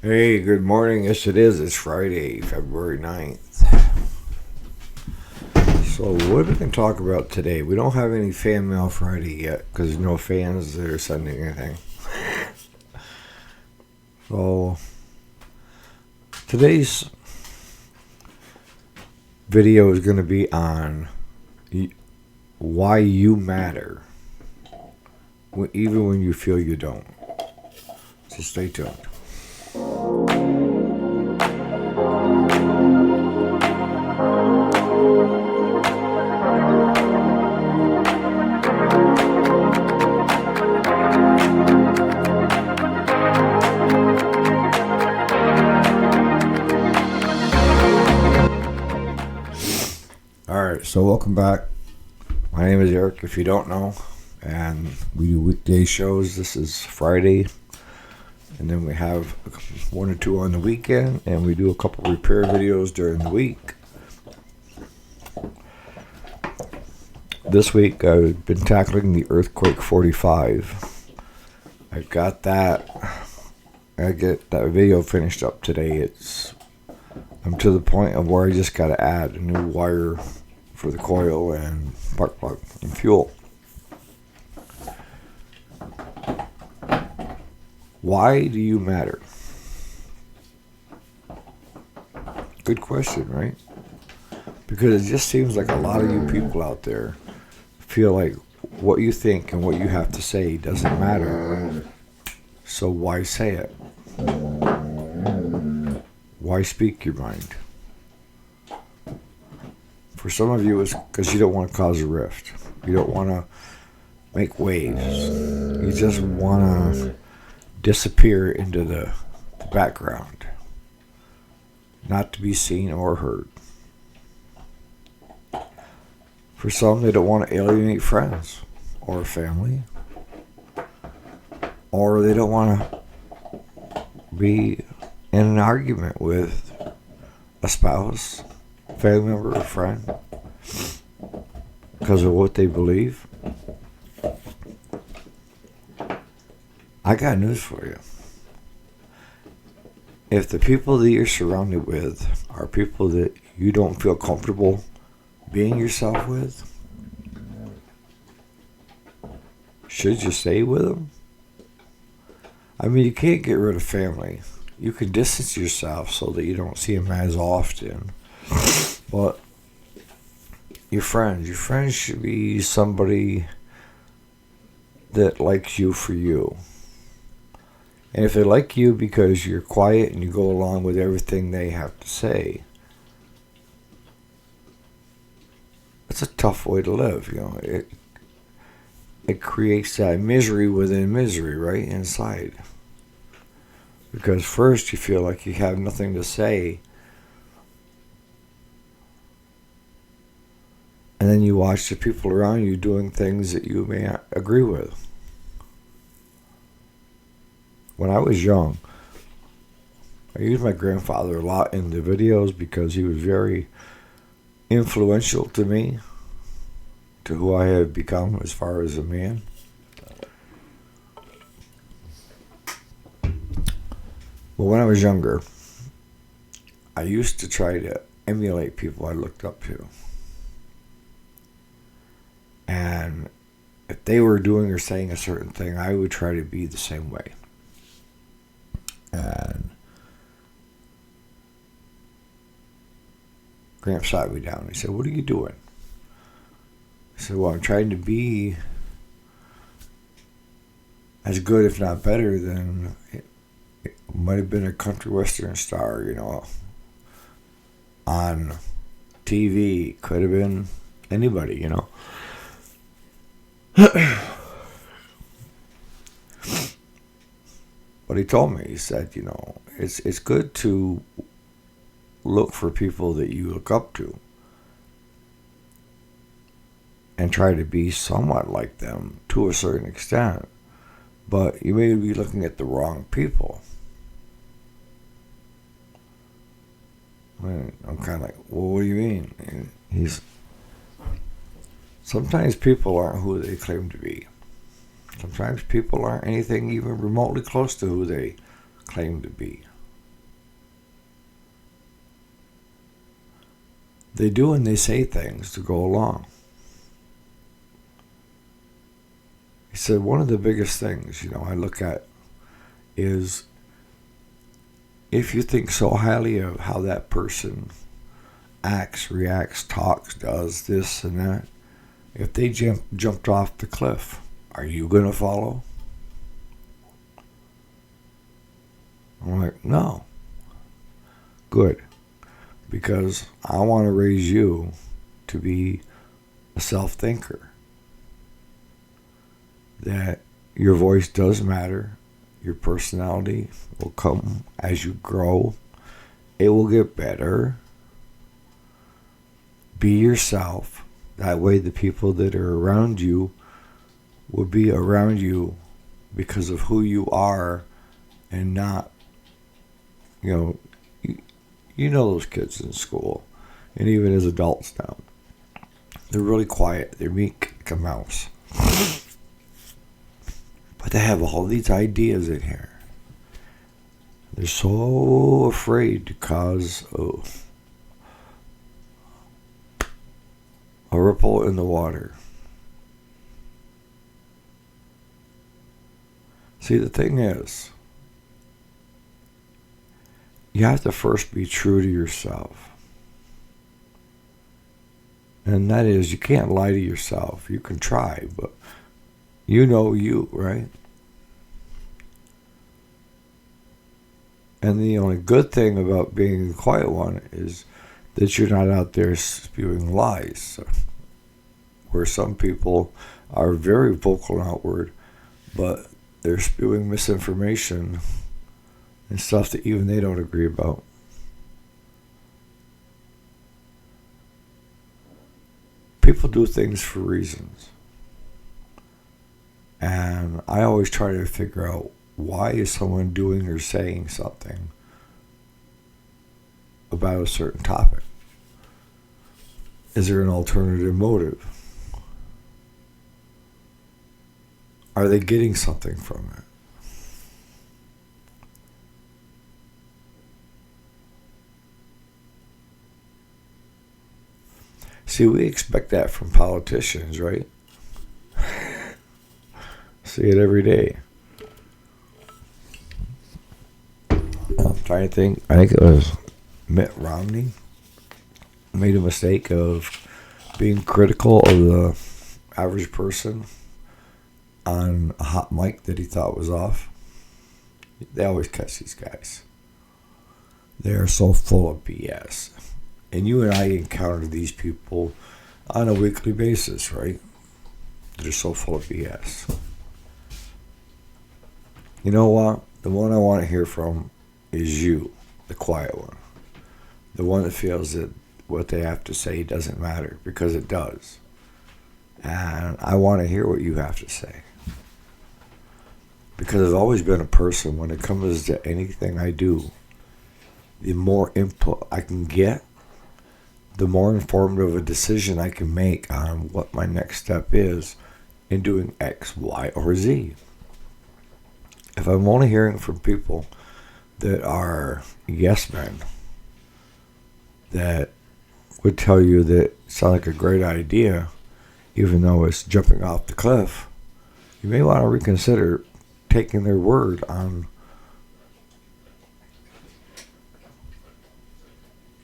Hey, good morning. Yes, it is. It's Friday, February 9th. So, what are we going to talk about today? We don't have any fan mail Friday yet because there's no fans that are sending anything. So, today's video is going to be on why you matter, even when you feel you don't. So, stay tuned. Alright, so welcome back. My name is Eric, if you don't know, and we do weekday shows. This is Friday, and then we have one or two on the weekend, and we do a couple repair videos during the week. This week I've been tackling the Earthquake 45. I've got that. I get that video finished up today. I'm to the point of where I just got to add a new wire for the coil and spark plug and fuel. Why do you matter? Good question, right? Because it just seems like a lot of you people out there feel like what you think and what you have to say doesn't matter. So why say it? Why speak your mind? For some of you, it's because you don't want to cause a rift. You don't want to make waves. You just want to disappear into the background, not to be seen or heard. For some, they don't want to alienate friends or family, or they don't want to be in an argument with a spouse, family member, or friend because of what they believe. I got news for you. If the people that you're surrounded with are people that you don't feel comfortable being yourself with, should you stay with them? I mean, you can't get rid of family. You can distance yourself so that you don't see them as often. But your friends should be somebody that likes you for you. And if they like you because you're quiet and you go along with everything they have to say, it's a tough way to live, you know. It creates that misery within misery right inside. Because first you feel like you have nothing to say, and then you watch the people around you doing things that you may not agree with. When I was young, I used my grandfather a lot in the videos because he was very influential to me, to who I have become as far as a man. But when I was younger, I used to try to emulate people I looked up to. And if they were doing or saying a certain thing, I would try to be the same way. And Gramps sat me down. He said, "What are you doing?" I said, "Well, I'm trying to be as good, if not better, than it might have been a country western star, you know, on TV. Could have been anybody, you know." But he told me, he said, you know, it's good to look for people that you look up to and try to be somewhat like them to a certain extent, but you may be looking at the wrong people. And I'm kind of like, well, what do you mean? And sometimes people aren't who they claim to be. Sometimes people aren't anything even remotely close to who they claim to be. they do and they say things to go along. He said one of the biggest things, I look at is if you think so highly of how that person acts, reacts, talks, does this and that, if they jumped off the cliff, are you going to follow? I'm like, no. Good. Because I want to raise you to be a self-thinker. That your voice does matter. Your personality will come as you grow. It will get better. Be yourself. That way the people that are around you will be around you because of who you are and not, you know those kids in school and even as adults now. They're really quiet. They're meek like a mouse. But they have all these ideas in here. They're so afraid to cause a ripple in the water. See, the thing is, you have to first be true to yourself. And that is, you can't lie to yourself. You can try, but you know you, right? And the only good thing about being the quiet one is that you're not out there spewing lies. Where some people are very vocal outward, but they're spewing misinformation and stuff that even they don't agree about. People do things for reasons. And I always try to figure out, why is someone doing or saying something about a certain topic? Is there an alternative motive? Are they getting something from it? See, we expect that from politicians, right? See it every day. I'm trying to think. I think it was Mitt Romney made a mistake of being critical of the average person on a hot mic that he thought was off. They always catch these guys. They are so full of BS. And you and I encounter these people on a weekly basis, right? They're so full of BS. You know what? The one I want to hear from is you, the quiet one. The one that feels that what they have to say doesn't matter, because it does. And I want to hear what you have to say. Because I've always been a person, when it comes to anything I do, the more input I can get, the more informative a decision I can make on what my next step is in doing X, Y, or Z. If I'm only hearing from people that are yes men, that would tell you that it sounds like a great idea, even though it's jumping off the cliff, you may want to reconsider taking their word on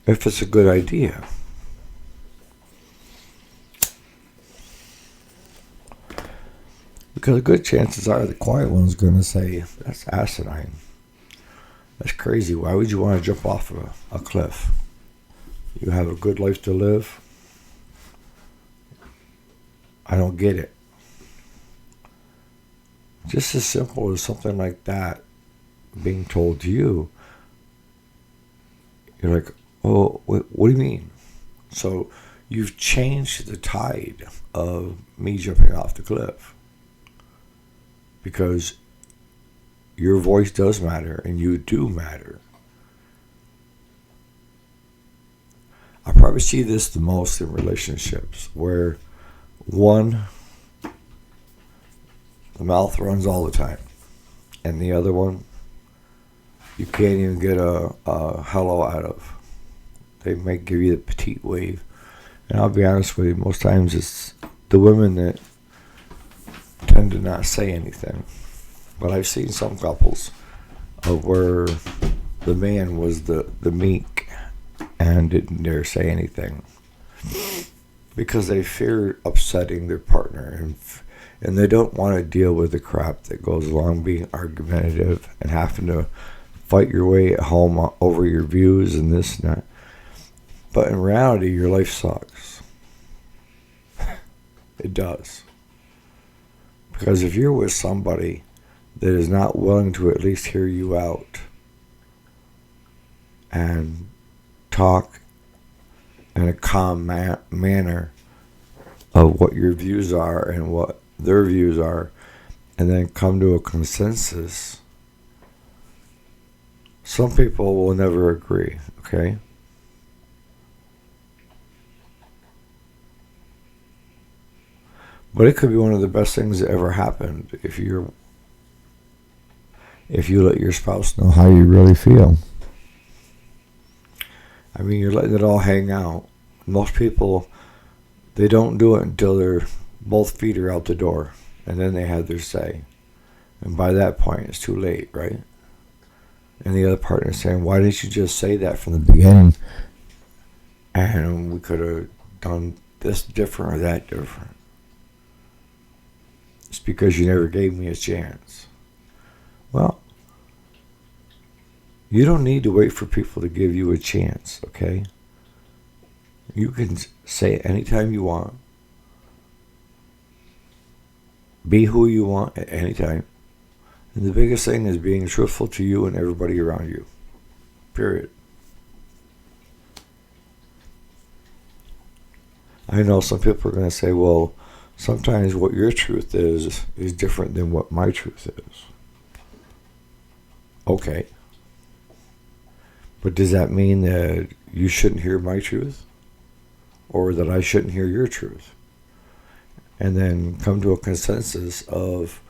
if it's a good idea. Because good chances are the quiet one's going to say, that's asinine. That's crazy. Why would you want to jump off a cliff? You have a good life to live? I don't get it. Just as simple as something like that being told to you. You're like, oh, what do you mean? So you've changed the tide of me jumping off the cliff. Because your voice does matter and you do matter. I probably see this the most in relationships, where one, the mouth runs all the time, and the other one, you can't even get a hello out of. They might give you the petite wave, And I'll be honest with you, most times it's the women that tend to not say anything. But I've seen some couples of where the man was the meek and didn't dare say anything because they fear upsetting their partner, and they don't want to deal with the crap that goes along being argumentative and having to fight your way at home over your views and this and that. But in reality, your life sucks. It does. Because if you're with somebody that is not willing to at least hear you out and talk in a calm manner of what your views are and what their views are, and then come to a consensus, some people will never agree, okay? But it could be one of the best things that ever happened if you let your spouse know how you really feel. I mean, you're letting it all hang out. Most people, they don't do it until they're both feet are out the door, and then they have their say. And by that point, it's too late, right? And the other partner is saying, why didn't you just say that from the beginning? And we could have done this different or that different. It's because you never gave me a chance. Well, you don't need to wait for people to give you a chance, okay? You can say it anytime you want. Be who you want at any time. And the biggest thing is being truthful to you and everybody around you. Period. I know some people are going to say, well, sometimes what your truth is different than what my truth is. Okay. But does that mean that you shouldn't hear my truth? Or that I shouldn't hear your truth? And then come to a consensus of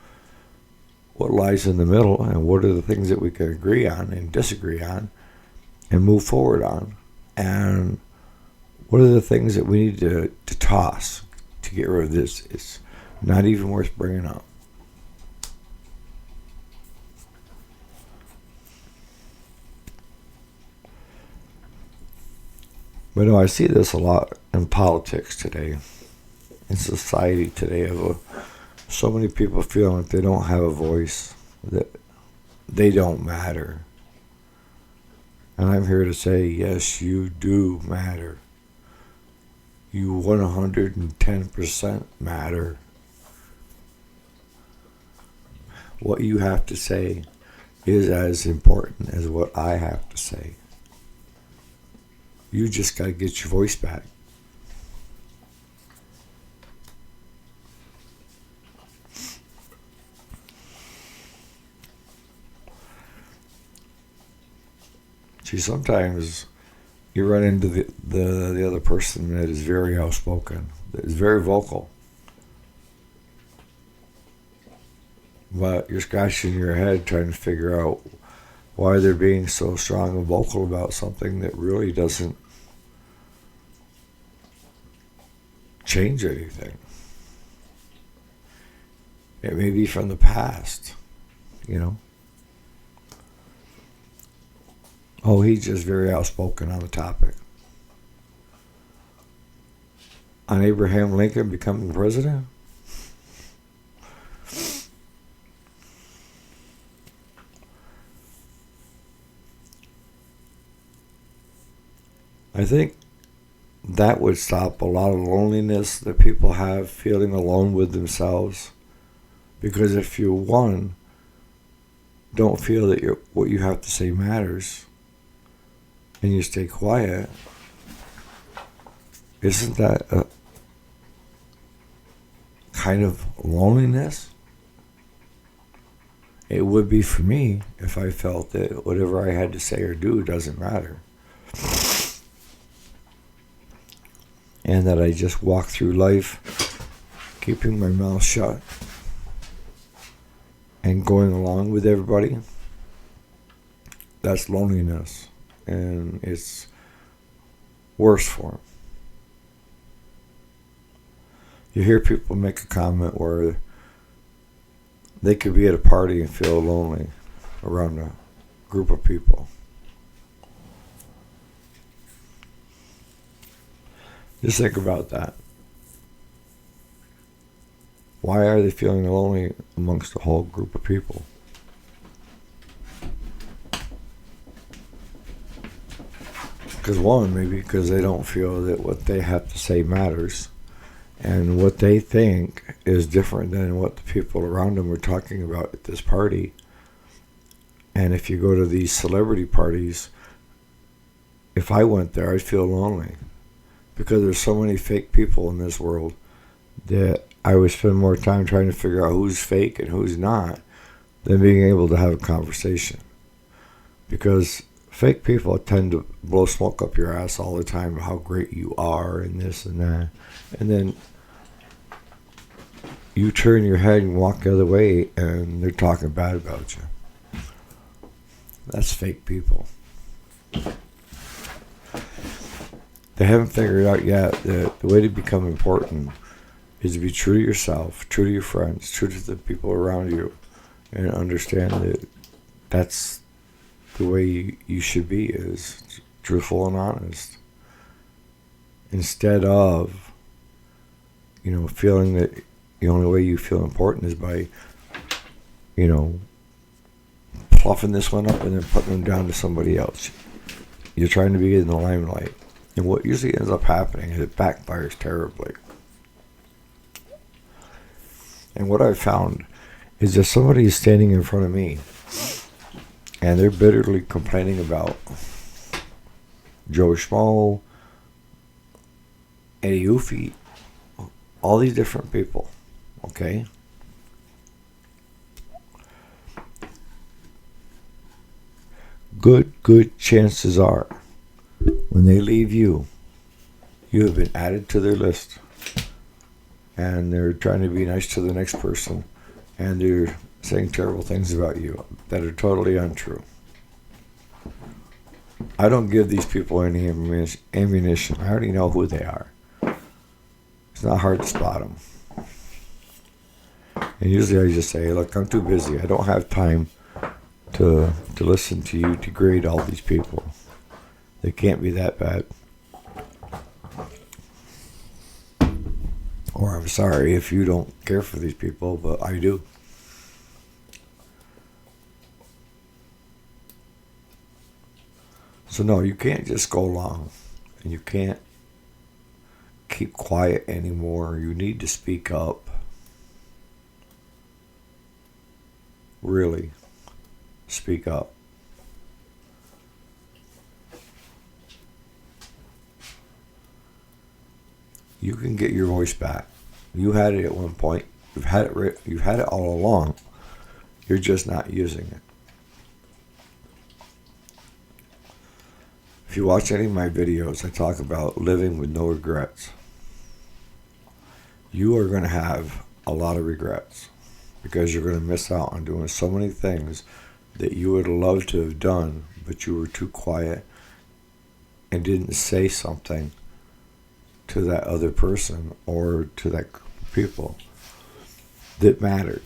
what lies in the middle and what are the things that we can agree on and disagree on and move forward on. And what are the things that we need to toss to get rid of this? It's not even worth bringing up. But no, I see this a lot in politics today, in society today, of so many people feeling like they don't have a voice, that they don't matter. And I'm here to say, yes, you do matter. You 110% matter. What you have to say is as important as what I have to say. You just got to get your voice back. See, sometimes you run into the other person that is very outspoken, that is very vocal. But you're scratching your head trying to figure out why they're being so strong and vocal about something that really doesn't change anything. It may be from the past, you know. Oh, he's just very outspoken on the topic. On Abraham Lincoln becoming president? I think that would stop a lot of loneliness that people have, feeling alone with themselves. Because if you, one, don't feel that what you have to say matters, and you stay quiet, isn't that a kind of loneliness? It would be for me if I felt that whatever I had to say or do doesn't matter. And that I just walk through life keeping my mouth shut and going along with everybody. That's loneliness. And it's worse for them. You hear people make a comment where they could be at a party and feel lonely around a group of people. Just think about that. Why are they feeling lonely amongst a whole group of people? Because one, maybe because they don't feel that what they have to say matters. And what they think is different than what the people around them are talking about at this party. And if you go to these celebrity parties, if I went there, I'd feel lonely. Because there's so many fake people in this world that I would spend more time trying to figure out who's fake and who's not than being able to have a conversation. Because fake people tend to blow smoke up your ass all the time of how great you are and this and that. And then you turn your head and walk the other way and they're talking bad about you. That's fake people. They haven't figured out yet that the way to become important is to be true to yourself, true to your friends, true to the people around you, and understand that that's the way you should be, is truthful and honest. Instead of, feeling that the only way you feel important is by, fluffing this one up and then putting them down to somebody else. You're trying to be in the limelight. And what usually ends up happening is it backfires terribly. And what I've found is that somebody is standing in front of me and they're bitterly complaining about Joe Schmo, Eddie Uffy, all these different people, okay? Good chances are when they leave you, you have been added to their list. And they're trying to be nice to the next person. And they're saying terrible things about you that are totally untrue. I don't give these people any ammunition. I already know who they are. It's not hard to spot them. And usually I just say, look, I'm too busy. I don't have time to listen to you degrade all these people. They can't be that bad. Or I'm sorry if you don't care for these people, but I do. So no, you can't just go along. And you can't keep quiet anymore. You need to speak up. Really. Speak up. You can get your voice back. You had it at one point. You've had it all along. You're just not using it. If you watch any of my videos, I talk about living with no regrets. You are going to have a lot of regrets because you're going to miss out on doing so many things that you would love to have done, but you were too quiet and didn't say something to that other person or to that group of people that mattered.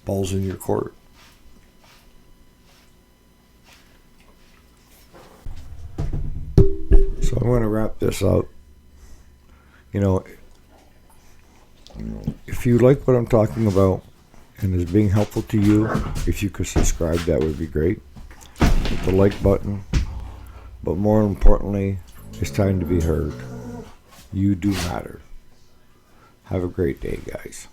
Ball's in your court. So I'm going to wrap this up. If you like what I'm talking about and is being helpful to you, if you could subscribe, that would be great. Hit the like button. But more importantly, it's time to be heard. You do matter. Have a great day, guys.